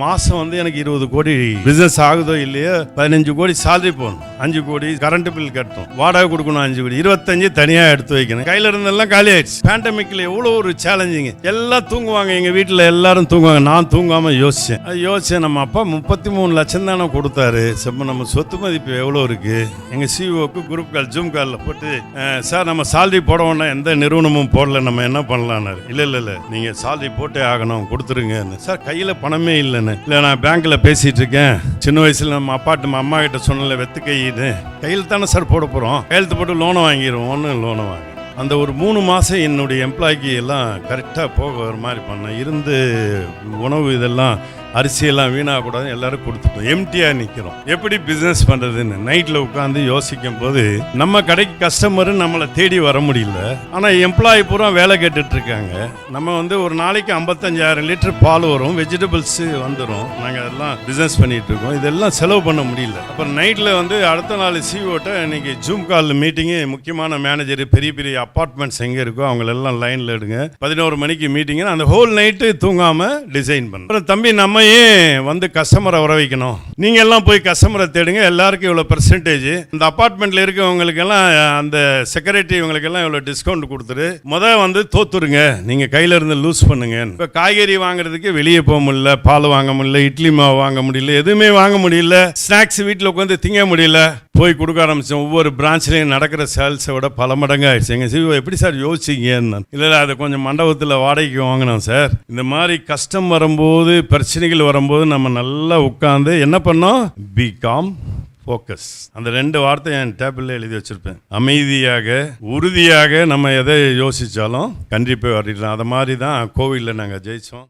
மாசம் வந்து எனக்கு 20 கோடி பிசினஸ் ஆகுதோ இல்லையோ 15 கோடி சாலரி போகணும், 5 கோடி கரண்ட் பில் கட்டணும், வாடகை கொடுக்கணும் 5 கோடி, 25 தனியா எடுத்து வைக்கணும். கையில இருந்தெல்லாம் காலி ஆயிடுச்சு. பேண்டமிக்ல எவ்வளவு ஒரு சேலஞ்சிங். எல்லாம் தூங்குவாங்க, எங்க வீட்டுல எல்லாரும் தூங்குவாங்க, நான் தூங்காம யோசிச்சேன் நம்ம அப்பா 33 லட்சம் தானே கொடுத்தாரு, செம்ம நம்ம சொத்து மதிப்பு எவ்வளவு இருக்கு. எங்க சிஓக்கு குரூப் கால் ஜூம் கால்ல போட்டு, சார் நம்ம சாலரி போட வேண்டாம், எந்த நிறுவனமும் போடல, நம்ம என்ன பண்ணலான்னு. இல்ல நீங்க சாலரி போட்டே ஆகணும், கொடுத்துருங்க. சார் கையில பணமே இல்லைன்னு. இல்லை நான் பேங்க்ல பேசிட்டு இருக்கேன், சின்ன வயசுல நம்ம அம்மா கிட்ட சொன்னல வெத்து கையின்னு, கையில் தானே சார் போட போறோம், கையெழுத்து போட்டு லோனை வாங்கிடுவோம். லோனை வாங்க அந்த ஒரு 3 மாதம் என்னுடைய எம்ப்ளாய்க்கு எல்லாம் கரெக்டாக போக ஒரு மாதிரி பண்ணேன். இருந்து உணவு இதெல்லாம் அரிசியெல்லாம் வீணாகக்கூடாது, எல்லாரும் கொடுத்துட்டோம். எம்டியாக நிற்கிறோம், எப்படி பிஸ்னஸ் பண்ணுறதுன்னு நைட்டில் உட்காந்து யோசிக்கும் போது நம்ம கடைக்கு கஸ்டமரு நம்மளை தேடி வர முடியல, ஆனால் எம்ப்ளாயி பூரா வேலை கேட்டுட்டு இருக்காங்க. நம்ம வந்து ஒரு நாளைக்கு 55,000 லிட்டர் பால் வரும், வெஜிடபிள்ஸ் வந்துடும், நாங்கள் அதெல்லாம் பிஸ்னஸ் பண்ணிட்டு இருக்கோம். இதெல்லாம் செலவு பண்ண முடியல. அப்புறம் நைட்டில் வந்து அடுத்த நாள் சிஓட்ட இன்னைக்கு ஜூம் கால் மீட்டிங்கு, முக்கியமான மேனேஜர், பெரிய பெரிய அப்பார்ட்மெண்ட்ஸ் எங்கே இருக்கோ அவங்களெல்லாம் லைனில் எடுங்க, 11 மணிக்கு மீட்டிங்கு. அந்த ஹோல் நைட்டு தூங்காமல் டிசைன் பண்ண. அப்புறம் தம்பி நம்ம ஏன் வந்து கஸ்டமரை வர வைக்கணும், நீங்க எல்லாம் போய் கஸ்டமரை தேடுங்க, எல்லாருக்கும் இவ்வளவு பெர்சன்டேஜ், இந்த அபார்ட்மெண்ட்ல இருக்கவங்களுக்கு எல்லாம் அந்த செக்ரட்டரி இவங்களுக்கு எல்லாம் இவ்வளவு டிஸ்கவுண்ட் கொடுத்துரு, வந்து தோத்துருங்க, நீங்க கையில இருந்து லூஸ் பண்ணுங்க. இப்ப காய்கறி வாங்குறதுக்கு வெளியே போக முடியல, பால் வாங்க முடியல, இட்லி மாவு வாங்க முடியல, எதுவுமே வாங்க முடியல, ஸ்நாக்ஸ் வீட்டில் உட்காந்து திங்க முடியல, போய் கொடுக்க ஆரம்பிச்சோம். ஒவ்வொரு பிரான்ச்லையும் நடக்கிற சேல்ஸை விட பல மடங்கு ஆயிடுச்சு. எங்க சிஓ எப்படி சார் யோசிச்சிங்க? இல்லை அதை கொஞ்சம் மண்டபத்தில் வாடகைக்கு வாங்கினோம் சார். இந்த மாதிரி கஷ்டம் வரும்போது, பிரச்சனைகள் வரும்போது நம்ம நல்லா உட்காந்து என்ன பண்ணோம், பி காம், ஃபோக்கஸ். அந்த 2 வார்த்தை என் டேபிளில் எழுதி வச்சிருப்பேன். அமைதியாக, உறுதியாக நம்ம எதை யோசித்தாலும் கண்டிப்பாக வரலாம். அது மாதிரி தான் கோவிலில் நாங்கள் ஜெயித்தோம்.